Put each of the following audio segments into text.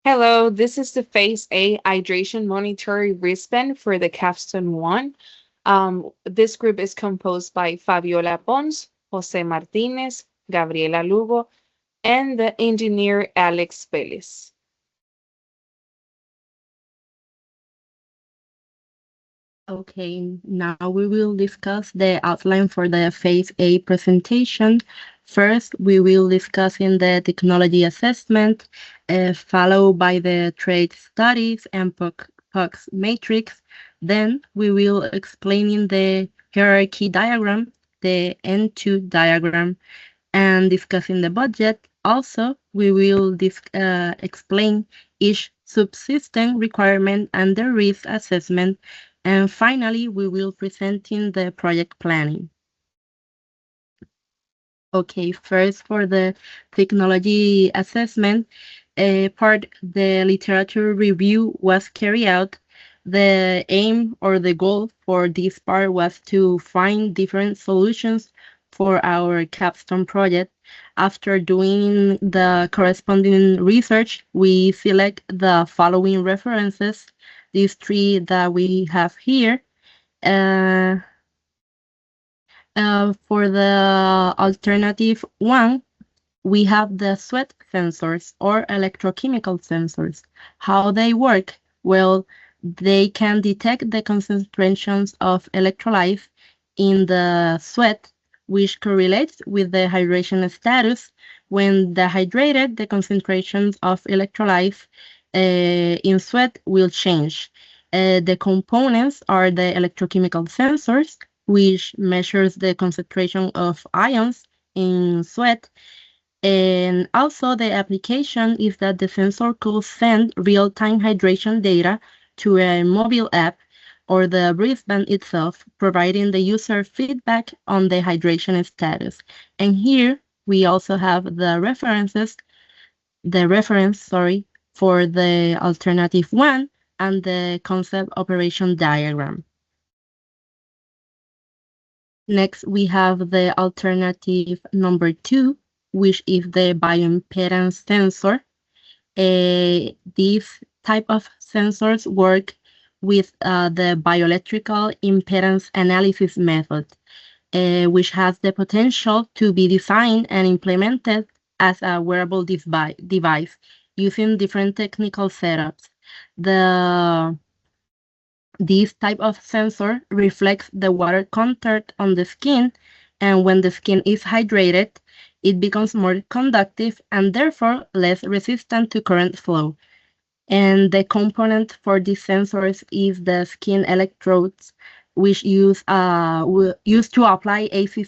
Hello, this is the Phase A Hydration Monitoring Wristband for the Capstone 1. This group is composed by Fabiola Pons, Jose Martinez, Gabriela Lugo, and the engineer Alex Vélez. Okay, now we will discuss the outline for the Phase A presentation. First, we will discuss in the technology assessment, followed by the trade studies and POX matrix. Then we will explain in the hierarchy diagram, the N2 diagram, and discussing the budget. Also, we will explain each subsystem requirement and the risk assessment. And finally, we will presenting the project planning. Okay, first for the technology assessment part, the literature review was carried out. The aim or the goal for this part was to find different solutions for our capstone project. After doing the corresponding research, we select the following references, these three that we have here. Uh, for the alternative one, we have the sweat sensors or electrochemical sensors. How they work? Well, they can detect the concentrations of electrolytes in the sweat, which correlates with the hydration status. When dehydrated, the concentrations of electrolytes in sweat will change. The components are the electrochemical sensors, which measures the concentration of ions in sweat, and also the application is that the sensor could send real-time hydration data to a mobile app or the wristband itself, providing the user feedback on the hydration status. And here we also have the reference, for the alternative one and the concept operation diagram. Next, we have the alternative number 2, which is the bioimpedance sensor. These type of sensors work with the bioelectrical impedance analysis method, which has the potential to be designed and implemented as a wearable device using different technical setups. This type of sensor reflects the water content on the skin, and when the skin is hydrated, it becomes more conductive and therefore less resistant to current flow. And the component for these sensors is the skin electrodes, which use to apply AC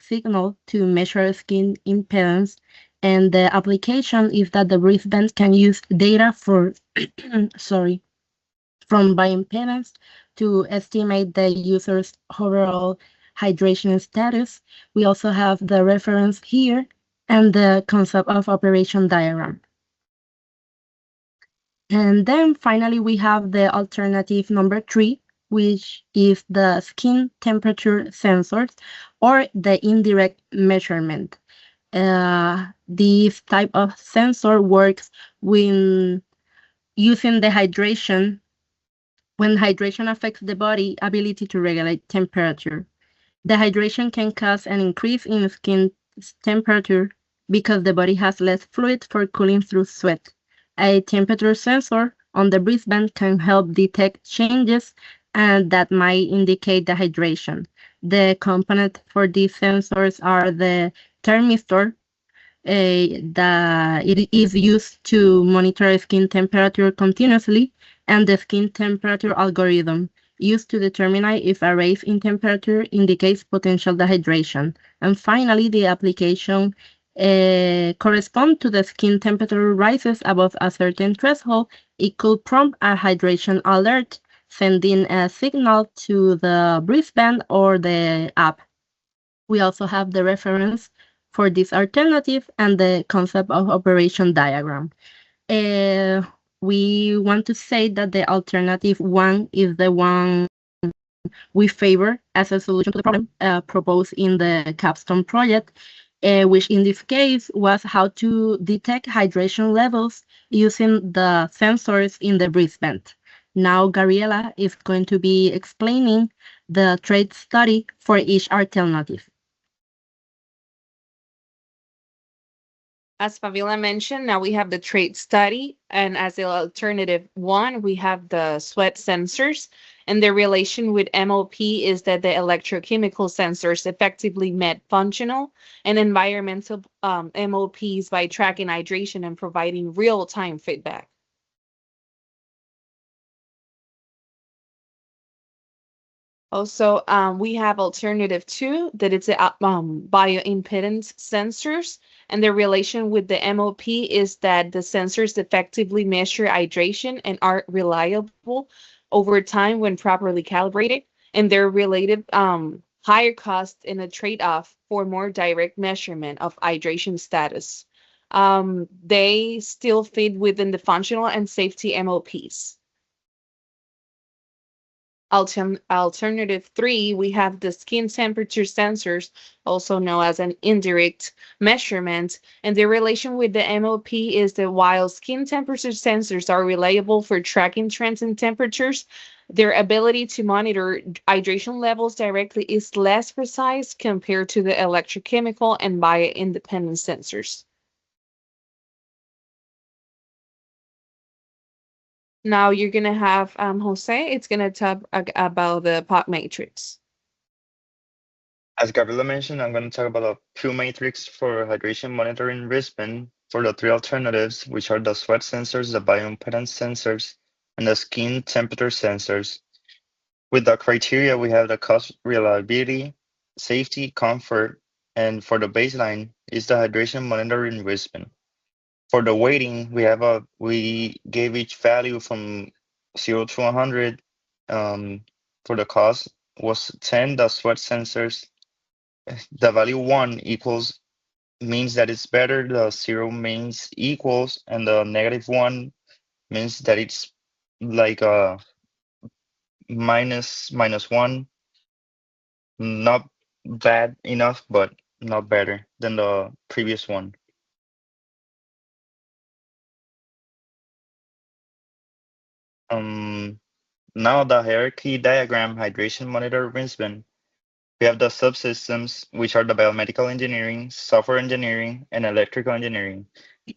signal to measure skin impedance. And the application is that the wristband can use data for from bioimpedance to estimate the user's overall hydration status. We also have the reference here and the concept of operation diagram. And then finally, we have the alternative number 3, which is the skin temperature sensors or the indirect measurement. This type of sensor works when using the hydration when hydration affects the body ability to regulate temperature. Dehydration can cause an increase in skin temperature because the body has less fluid for cooling through sweat. A temperature sensor on the wristband can help detect changes and that might indicate dehydration. The component for these sensors are the thermistor, that it is used to monitor skin temperature continuously, and the skin temperature algorithm used to determine if a rise in temperature indicates potential dehydration. And finally, the application corresponds to the skin temperature rises above a certain threshold. It could prompt a hydration alert, sending a signal to the wristband or the app. We also have the reference for this alternative and the concept of operation diagram. We want to say that the alternative one is the one we favor as a solution to the problem proposed in the capstone project. which in this case was how to detect hydration levels using the sensors in the wristband. Now, Gabriela is going to be explaining the trade study for each alternative. As Fabiola mentioned, now we have the trait study, and as the alternative one, we have the sweat sensors. And their relation with MOP is that the electrochemical sensors effectively met functional and environmental MOPs by tracking hydration and providing real-time feedback. Also, we have alternative two, that it's a bioimpedance sensors, and the relation with the MOP is that the sensors effectively measure hydration and are reliable over time when properly calibrated, and they're related higher cost in a trade-off for more direct measurement of hydration status. They still fit within the functional and safety MOPs. Alternative three, we have the skin temperature sensors, also known as an indirect measurement. And the relation with the MOP is that while skin temperature sensors are reliable for tracking trends in temperatures, their ability to monitor hydration levels directly is less precise compared to the electrochemical and bio-independent sensors. Now you're gonna have Jose. It's gonna talk about the pot matrix. As Gabriela mentioned, I'm going to talk about a Q matrix for hydration monitoring wristband for the three alternatives, which are the sweat sensors, the bioimpedance sensors, and the skin temperature sensors. With the criteria, we have the cost, reliability, safety, comfort, and for the baseline is the hydration monitoring wristband. For the weighting, we gave each value from 0 to 100. For the cost was 10, the sweat sensors. The value 1 equals means that it's better, the 0 means equals, and the -1 means that it's like a minus 1, not bad enough, but not better than the previous one. Um, Now the hierarchy diagram hydration monitor wristband. We have the subsystems, which are the biomedical engineering, software engineering, and electrical engineering.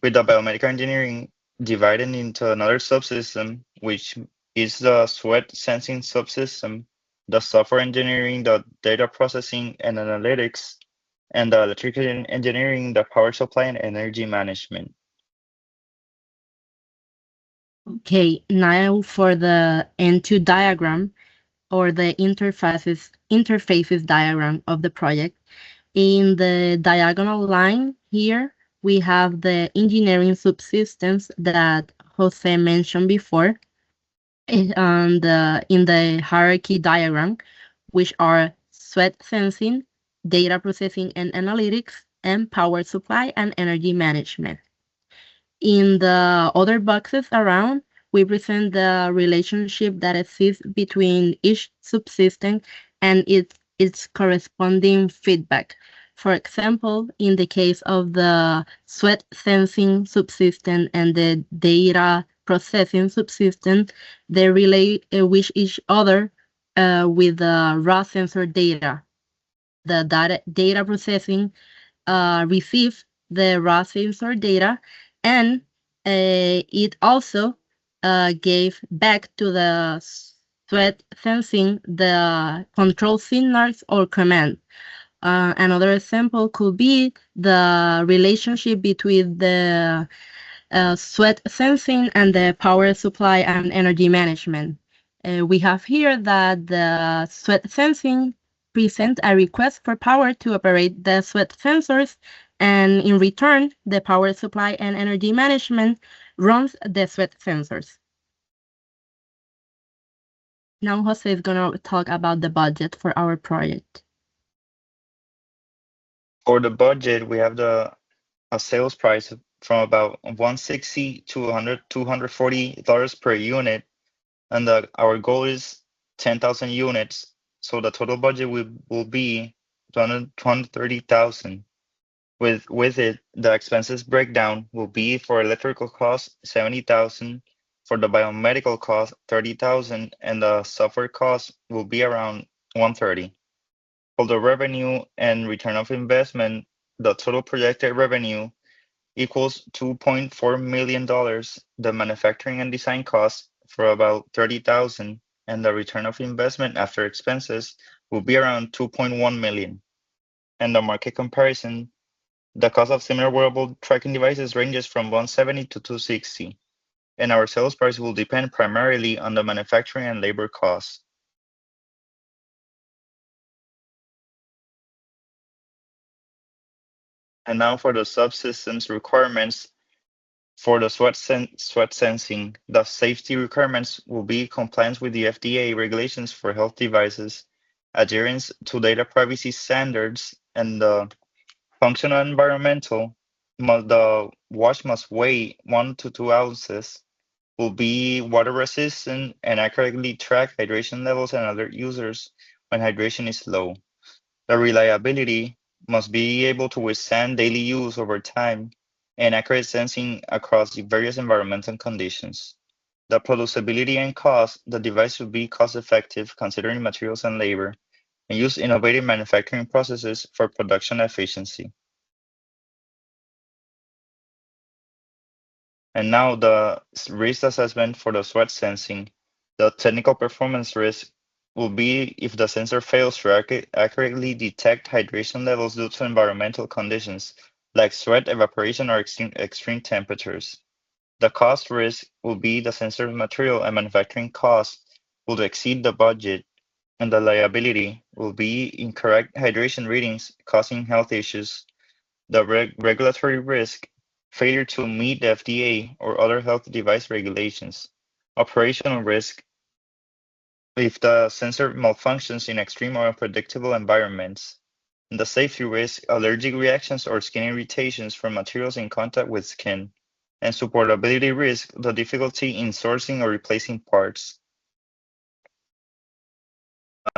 With the biomedical engineering divided into another subsystem, which is the sweat sensing subsystem, the software engineering, the data processing and analytics, and the electrical engineering, the power supply and energy management. Okay, now for the N2 diagram or the interfaces diagram of the project. In the diagonal line here, we have the engineering subsystems that Jose mentioned before, and in the hierarchy diagram, which are sweat sensing, data processing and analytics, and power supply and energy management. In the other boxes around, we present the relationship that exists between each subsystem and its corresponding feedback. For example, in the case of the sweat sensing subsystem and the data processing subsystem, they relate with each other with the raw sensor data. The data processing receive the raw sensor data, and it also gave back to the sweat sensing the control signals or command. Another example could be the relationship between the sweat sensing and the power supply and energy management. We have here that the sweat sensing present a request for power to operate the sweat sensors, and in return, the power supply and energy management runs the sweat sensors. Now Jose is going to talk about the budget for our project. For the budget, we have a sales price from about 160 to 100 $240 per unit, and our goal is 10,000 units. So the total budget will be 230,000. With it, the expenses breakdown will be for electrical costs 70,000, for the biomedical cost 30,000, and the software cost will be around 130. For the revenue and return of investment, the total projected revenue equals $2.4 million, the manufacturing and design costs for about 30,000, and the return of investment after expenses will be around 2.1 million. And the market comparison, the cost of similar wearable tracking devices ranges from 170 to 260, and our sales price will depend primarily on the manufacturing and labor costs. And now for the subsystems requirements for the sweat sensing, the safety requirements will be compliance with the FDA regulations for health devices, adherence to data privacy standards, and the functional environmental. The watch must weigh 1 to 2 ounces, will be water resistant, and accurately track hydration levels and alert users when hydration is low. The reliability must be able to withstand daily use over time and accurate sensing across the various environmental conditions. The producibility and cost, the device should be cost effective considering materials and labor, and use innovative manufacturing processes for production efficiency. And now the risk assessment for the sweat sensing. The technical performance risk will be if the sensor fails to accurately detect hydration levels due to environmental conditions like sweat evaporation or extreme temperatures. The cost risk will be the sensor material and manufacturing costs will exceed the budget, and the liability will be incorrect hydration readings causing health issues. The regulatory risk, failure to meet the FDA or other health device regulations. Operational risk, if the sensor malfunctions in extreme or unpredictable environments. And the safety risk, allergic reactions or skin irritations from materials in contact with skin. And supportability risk, the difficulty in sourcing or replacing parts.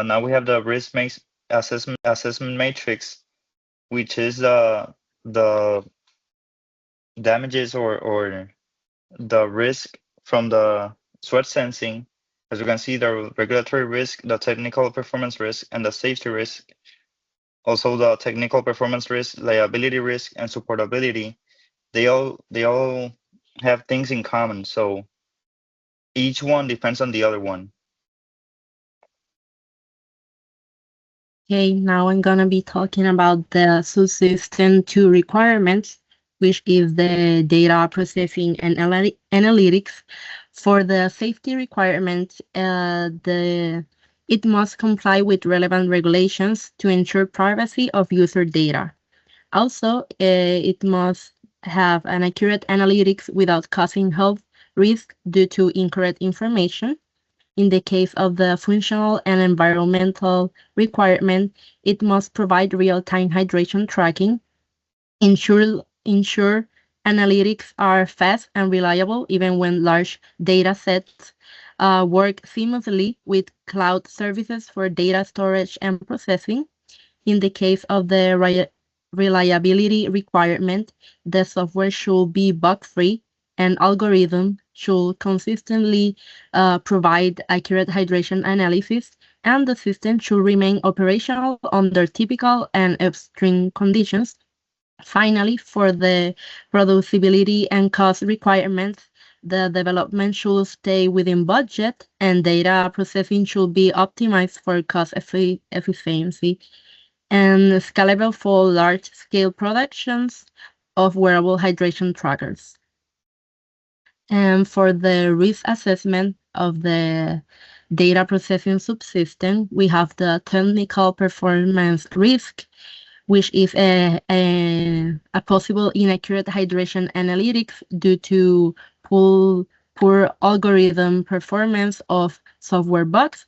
Now we have the assessment matrix, which is the damages or the risk from the sweat sensing. As you can see, the regulatory risk, the technical performance risk, and the safety risk. Also, the technical performance risk, liability risk, and supportability. They all have things in common. So each one depends on the other one. Okay, now I'm gonna be talking about the subsystem 2 requirements, which is the data processing and analytics. For the safety requirements, it must comply with relevant regulations to ensure privacy of user data. Also, it must have an accurate analytics without causing health risk due to incorrect information. In the case of the functional and environmental requirement, it must provide real-time hydration tracking, ensure analytics are fast and reliable even when large data sets, work seamlessly with cloud services for data storage and processing. In the case of the reliability requirement, the software should be bug-free and algorithm should consistently provide accurate hydration analysis, and the system should remain operational under typical and extreme conditions. Finally, for the producibility and cost requirements, the development should stay within budget and data processing should be optimized for cost efficiency and scalable for large-scale productions of wearable hydration trackers. And for the risk assessment of the data processing subsystem, we have the technical performance risk, which is a possible inaccurate hydration analytics due to poor algorithm performance of software bugs.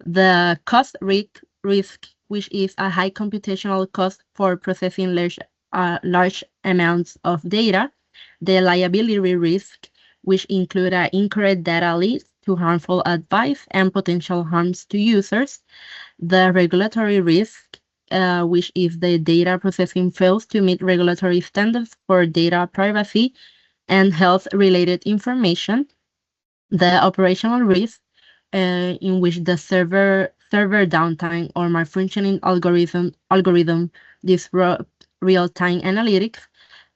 The cost risk, which is a high computational cost for processing large amounts of data. The liability risk, which include incorrect data leads to harmful advice and potential harms to users. The regulatory risk, which is the data processing fails to meet regulatory standards for data privacy and health-related information. The operational risk, in which the server downtime or malfunctioning algorithm disrupt real-time analytics,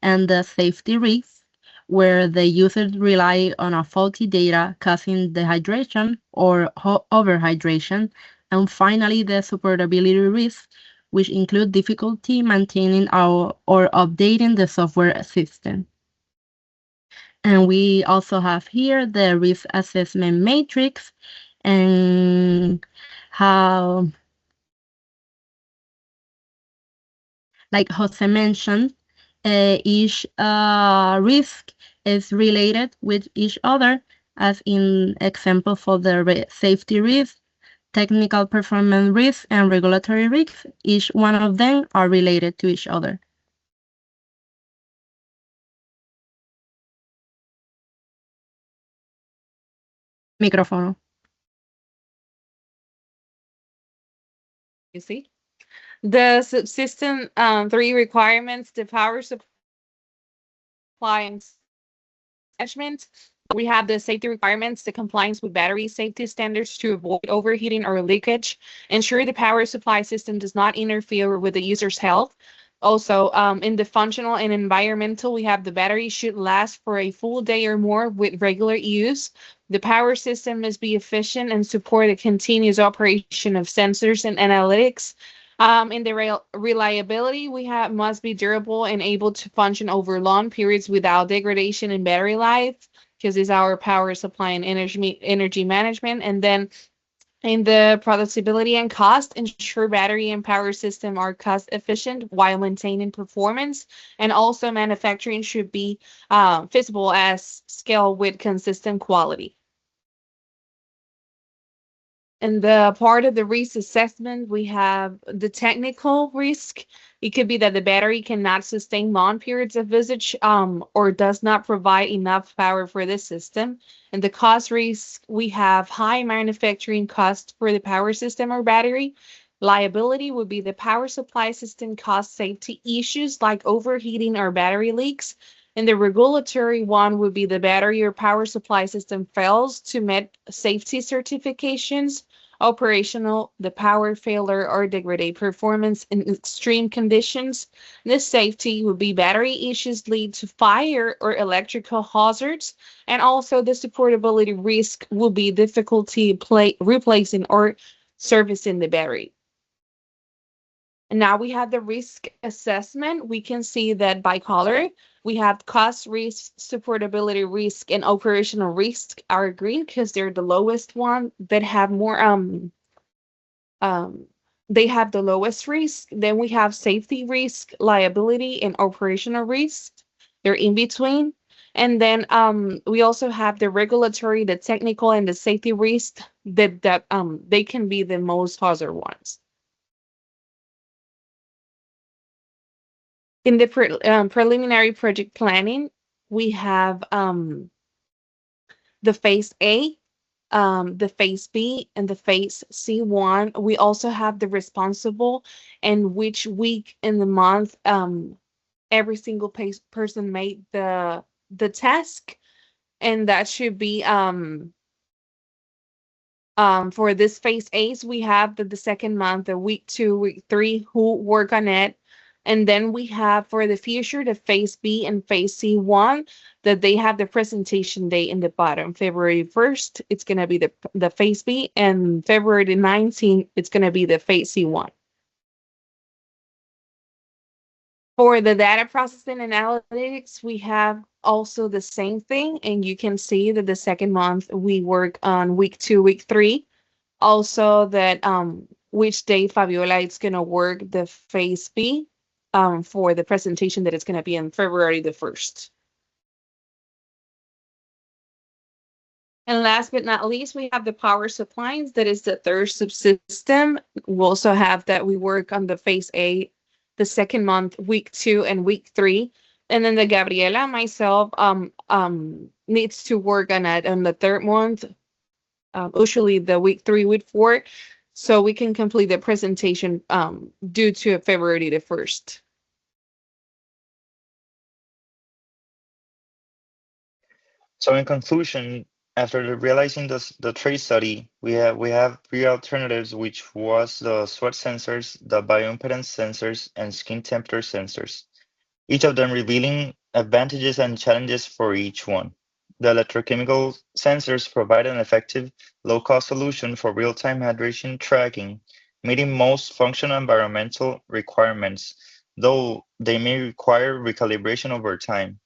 and the safety risk, where the users rely on a faulty data causing dehydration or overhydration, and finally the supportability risk, which include difficulty maintaining or updating the software system. And we also have here the risk assessment matrix and how, like Jose mentioned, each risk is related with each other, as in example for the safety risk, technical performance risk, and regulatory risk. Each one of them are related to each other. Micrófono. You see? The subsystem 3 requirements, the power supply and management. We have the safety requirements, the compliance with battery safety standards to avoid overheating or leakage, ensure the power supply system does not interfere with the user's health. Also, in the functional and environmental, we have the battery should last for a full day or more with regular use. The power system must be efficient and support the continuous operation of sensors and analytics. In the reliability, we have must be durable and able to function over long periods without degradation in battery life, because it's our power supply and energy management. And then in the productivity and cost, ensure battery and power system are cost efficient while maintaining performance. And also manufacturing should be feasible as scale with consistent quality. In the part of the risk assessment, we have the technical risk. It could be that the battery cannot sustain long periods of usage or does not provide enough power for the system. And the cost risk, we have high manufacturing cost for the power system or battery. Liability would be the power supply system cost safety issues like overheating or battery leaks. And the regulatory one would be the battery or power supply system fails to meet safety certifications. Operational, the power failure or degraded performance in extreme conditions. This safety would be battery issues lead to fire or electrical hazards. And also the supportability risk will be difficulty replacing or servicing the battery. And now we have the risk assessment. We can see that by color, we have cost risk, supportability risk, and operational risk are green because they're the lowest one that have more they have the lowest risk. Then we have safety risk, liability, and operational risk. They're in between. And then we also have the regulatory, the technical, and the safety risk that they can be the most hazard ones. In the preliminary project planning, we have the phase A, the phase B, and the phase C1. We also have the responsible and which week in the month every single person made the task, and that should be for this phase A's, we have the second month, the week 2, week 3, who work on it. And then we have for the future, the phase B and phase C1, that they have the presentation date in the bottom. February 1st, it's going to be the phase B, and February 19th, it's going to be the phase C1. For the data processing and analytics, we have also the same thing, and you can see that the second month we work on week 2, week 3. Also that which day Fabiola is going to work the phase B for the presentation that it's going to be on February the 1st. And last but not least, we have the power supplies. That is the third subsystem. We also have that we work on the phase A, the second month, week 2 and week 3. And then the Gabriela, myself, needs to work on it on the third month, usually the week 3, week 4. so we can complete the presentation due to February the 1st. So in conclusion, after realizing the trade study, we have three alternatives, which was the sweat sensors, the bioimpedance sensors, and skin temperature sensors, each of them revealing advantages and challenges for each one. The electrochemical sensors provide an effective, low-cost solution for real-time hydration tracking, meeting most functional environmental requirements, though they may require recalibration over time.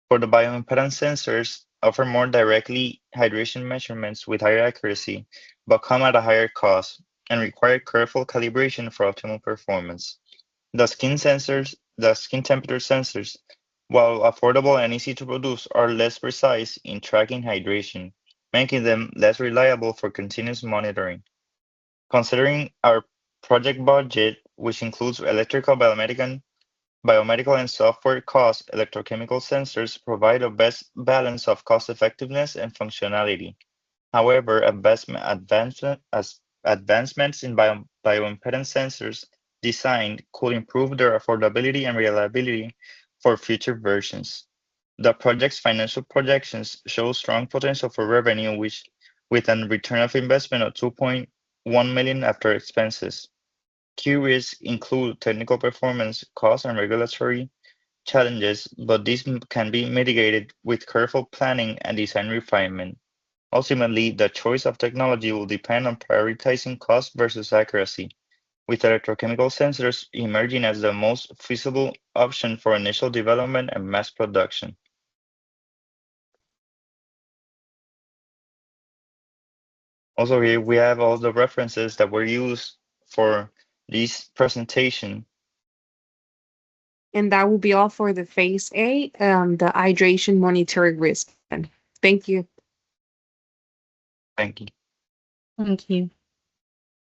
For the bioimpedance sensors, offer more directly hydration measurements with higher accuracy, but come at a higher cost and require careful calibration for optimal performance. The skin temperature sensors, while affordable and easy to produce, are less precise in tracking hydration, making them less reliable for continuous monitoring. Considering our project budget, which includes electrical, biomedical and software costs, electrochemical sensors provide a best balance of cost effectiveness and functionality. However, advancements in bioimpedance sensors design could improve their affordability and reliability for future versions. The project's financial projections show strong potential for revenue, which with a return of investment of 2.1 million after expenses. Key risks include technical performance, cost, and regulatory challenges, but these can be mitigated with careful planning and design refinement. Ultimately, the choice of technology will depend on prioritizing cost versus accuracy, with electrochemical sensors emerging as the most feasible option for initial development and mass production. Also, here we have all the references that were used for this presentation. And that will be all for the phase A, the hydration monitoring wristband. Thank you. Thank you. Thank you.